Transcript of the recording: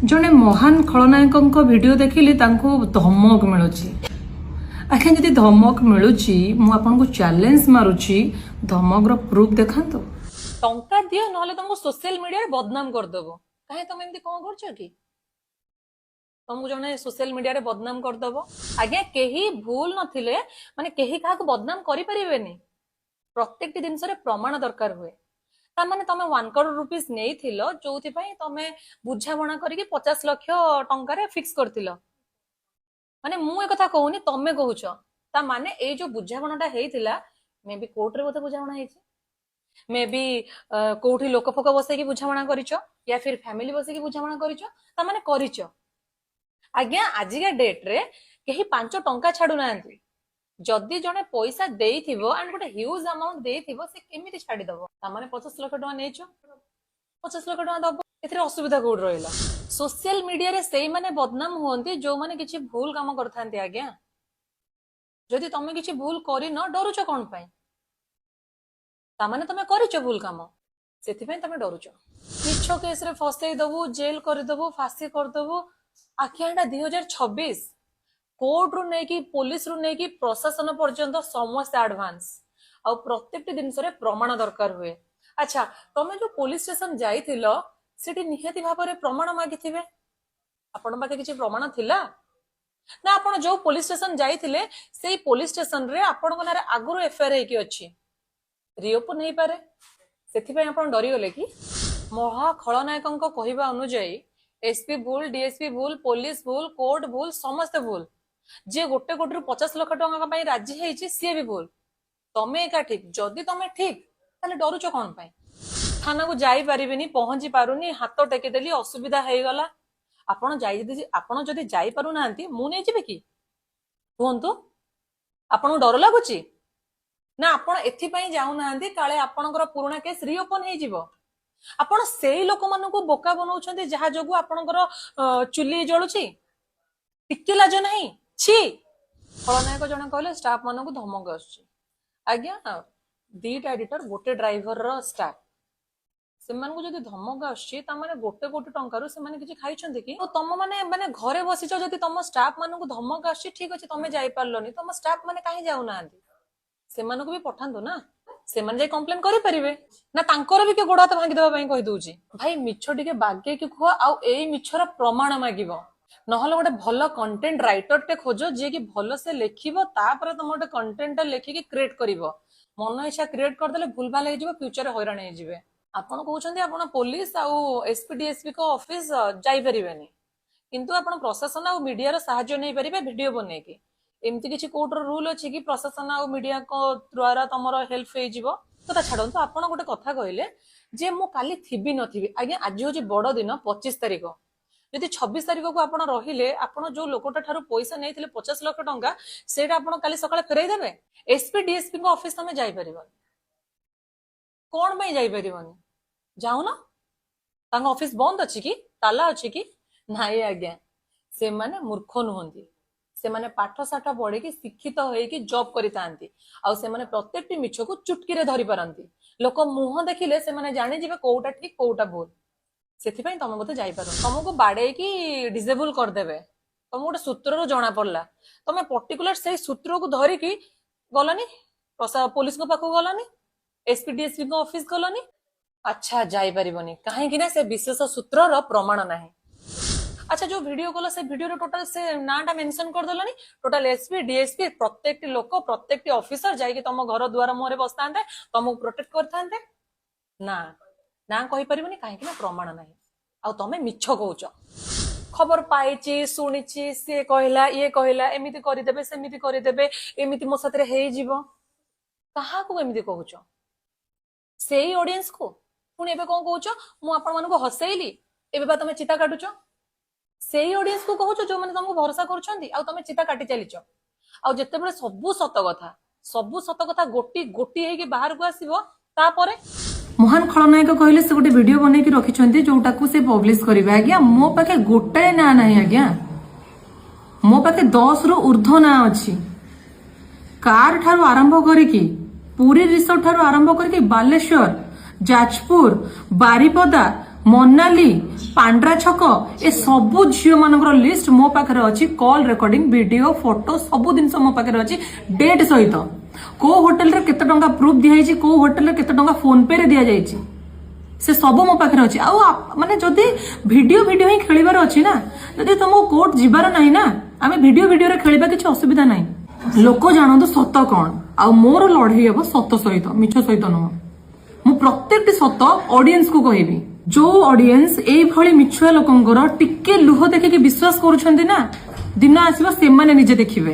जड़े महान खलनायक भिडियो देखिली धमक मिलूची आखिर जदि धमक मिलूची मुझे चैलेंज मारुची धमक प्रूफ देखा टंका दियो नहले तुमको सोशल मीडिया बदनाम करदेव कहीं तुम एमती कौन कर कि तुमको जने सोशल मीडिया बदनाम करदेव आज्ञा कहीं भूल नथिले माने कहीं क्या बदनाम करि परिबेनी प्रत्येक जिनस प्रमाण दरकार हुए तामाने तमे 1 करोड़ रुपीस नहीं थिलो जोथि पई तमे बुझाबणा करिके 50 लाख टंका रे फिक्स करथिलो माने मु ए कथा कहूनी तमे कहूछ ता माने ए जो बुझाबणाटा हेइथिला मे बी कोर्ट रे बोधे बुझाबणा हेछि मे बी कोठी लोक फोक बसे की बुझाबणा करिचो या फिर फैमिली बसे की बुझाबणा करिचो ता माने करिचो आज्ञा आजिका डेट रे केही 5 टंका छाडू नांती जदि जने पैसा देइथिबो एंड गोटे ह्यूज अमाउंट देइथिबो से केमिति छाडी दबो ता माने 50 लाख टका नेचो 50 लाख टका दबो एथिरे असुविधा कोड रहिला सोशल मीडिया रे सेई माने बदनाम होंती जो माने किछि भूल काम करथांती आज्ञा जदि तमे किछि भूल करि न डरुचो कोन पई ता माने तमे करिचो भूल काम सेथि पई तमे डरुचो मिछो केस रे फसई दबो जेल कर दबो फांसी कर दबो आखियाटा 2026 कोर्ट रू नहीं कि पुलिस रू नहीं कि प्रशासन पर्यंत समस्त एडवांस आ प्रत्येक जिनस प्रमाण दरकार हुए अच्छा तमे जो पुलिस स्टेशन जाइथिलो सेठी निहाती भाबरे प्रमाण मागिथिबे आपण पाके किछि प्रमाण थिला ना आपण जो पुलिस स्टेशन जाइथिले सेही पुलिस स्टेशन रे आपण को नारे आगुरो एफआईआर हेकी अछि रिओपन नहीं पारे सेथि पय आपण डरी गले कि महा खलनायकंक कहिबा अनुଯାयी एसपी भूल डीएसपी भूल पुलिस भूल कोर्ट भूल समस्त भूल जे गोटे कोटी 50 लाख टका राजी है सी भी भूल तमे एका ठीक जदि तमे ठीक ताले डरुचो कोन पाई थाना को जाई परिबेनी पहुंची पारुनी हाथ टेकीदेली असुविधा हो गला आपण जदि जाई पारु नांती मु नै जिबे कि कहंतु आपण डर लागुची ना आपण एथि पई जाउ नांती काले आपणकर पुराना केस रीओपन हे जिवो आपण सेही लोक मानको बोका बनाउछन्ती जहा जोगु आपणकर चुली जळुची टिके लाज नाही छी खलनायक जने कहले स्टाफ मानको धमक आछी आज्ञा दीटा एडिटर गोटे ड्राइवर रो स्टाफ से मानको जदी धमक आछी ता माने गोटे कोटी टंका रो से माने किछि खाइछन्ती कि तो तम माने माने घरे बसिचो जदी तम स्टाफ मानको धमक आछी ठीक अछि तमे जाई पारलोनी तम स्टाफ माने काहे जाउ नांती से मानको भी पठांदो ना से माने जाई कंप्लेन करि परिबे ना तांकर भी के गोड़ हाथ भांगी देबा पई कहि दोउची भाई मिछो टिके बागे कि खुआ आ एई मिछोर प्रमाण मागिबो नहले गोटे भल कंटेंट राइटर टे खोजो जे कि भल से लिखिबो तापर तुम गोटे कंटेंट लिखिकी क्रिएट करिवो मन इच्छा क्रिएट करदेले भूल भाल हो जिवो फ्यूचर हैरान हो जिवे आपण कहउछन्ती आपण पुलिस आ एसपी डीएसपी को ऑफिस जाई परिबेनी किंतु आपण प्रशासन आ मीडिया रो सहायता नै परिबे वीडियो बनै के एमती किछि कोर्ट रो रूल अछि कि प्रशासन आ मीडिया को द्वारा तमरो हेल्प हो जिवो तो छाड़ନ୍ତୁ आपण गोटे कथा कहले जे मु काली थिबी नथिबी आज्ञा आज होची बड़ दिन 25 तारिख यदि 26 तारिख को आपण रहिले आपण जो लोकटा ठारू पैसा नैथिले 50 लाख टंका सेटा आपण काली सकाळे फेराई देबे एसपी डीएसपी को ऑफिस तमे जाई परिबो कोन में जाई परिबोनी जाऊ ना तांग ऑफिस बंद अछि कि ताला अछि कि नाही आज्ञा से माने मूर्ख नहंती से माने पाठ साठ पढ़े कि शिक्षित होई कि जॉब करितांती आ से माने प्रत्येकटी मिछ को चुटकी रे धरि पारंती लोक मुह देखिले से माने जानि जिवे कोउटा ठीक कोउटा भूल सेथि पई तमे बोते जाई पारो तुमको बाडे कि डिसेबल कर देबे तुम गोटे सूत्र रो जाना पड़ला तमे पर्टिकुलर से सूत्र को धरि कि गलानी पुलिस को पाखो गलानी एसपी डीएसपी को ऑफिस गलानी अच्छा जाई परिबोनी काहे कि ना से विशेष सूत्र रो प्रमाण नाही अच्छा जो वीडियो कल से वीडियो रो टोटल से नाटा मेंशन कर देलानी टोटल एसपी डीएसपी प्रत्येक लोक प्रत्येक ऑफिसर जाई कि तम घर द्वार मोरे बसतांते तुमको प्रोटेक्ट करथांते ना ना कहि परिबोनी काहे कि ना प्रमाण नाही आ तमे मिछ कहउछ खबर पाइची सुनिची से कहला ये कहला एमिति करि देबे सेमिति करि देबे एमिति मो साथे हेइ जीवो कहा को एमिति कहउछ सेही ऑडियंस को पुनी एबे कोन कहउछ मु आपण मानको हसैली एबे बा तमे चिता काटुछ सेही ऑडियंस को कहउछ जो माने तुमको भरोसा करछंती आ तमे चिता काटी चलीछ आ जत्ते बेले सब सत कथा गोटी गोटी हे कि बाहर को आसीबो तापरे महान खलनायक कहले से गोटे वीडियो बनै कि रखिछन्ती जोटा को से पब्लिश करिवे आज्ञा मो पाके गोटे ना नाही आज्ञा मो पाके 10 रु ऊर्ध्व ना अछि कार ठारू आरंभ करिकि पूरी रिसोर्ट ठारू आरंभ करिकि बालेश्वर जाजपुर बारिपदा मोनाली पांड्रा छक ए सबु झील मानकर लिस्ट मो पाखे अच्छी कॉल रेकर्डिंग वीडियो फोटो सबु जिनस मो पाखे अच्छी डेट सहित को होटल रे केते टंका प्रूफ दिया को होटल रे केते टंका फोन पे रे दिया जायछि से सब मो पाखे अच्छी माने जदि वीडियो वीडियो ही खेलिबार अच्छी ना जदि तुमको कोर्ट जीवार नहीं ना आमे वीडियो वीडियो रे खेलिबा किछि असुविधा नहीं लोक जानतु सत कौन आ मोर लड़ाई हम सत सहित मिछ सहित नुह मु प्रत्येक सत ऑडियंस को कहबी जो ऑडियंस एई भली मिछुआ लोकंकर टिके लुह देखिके विश्वास करूछंती ना दिन आसीबा से माने निजे देखिबे।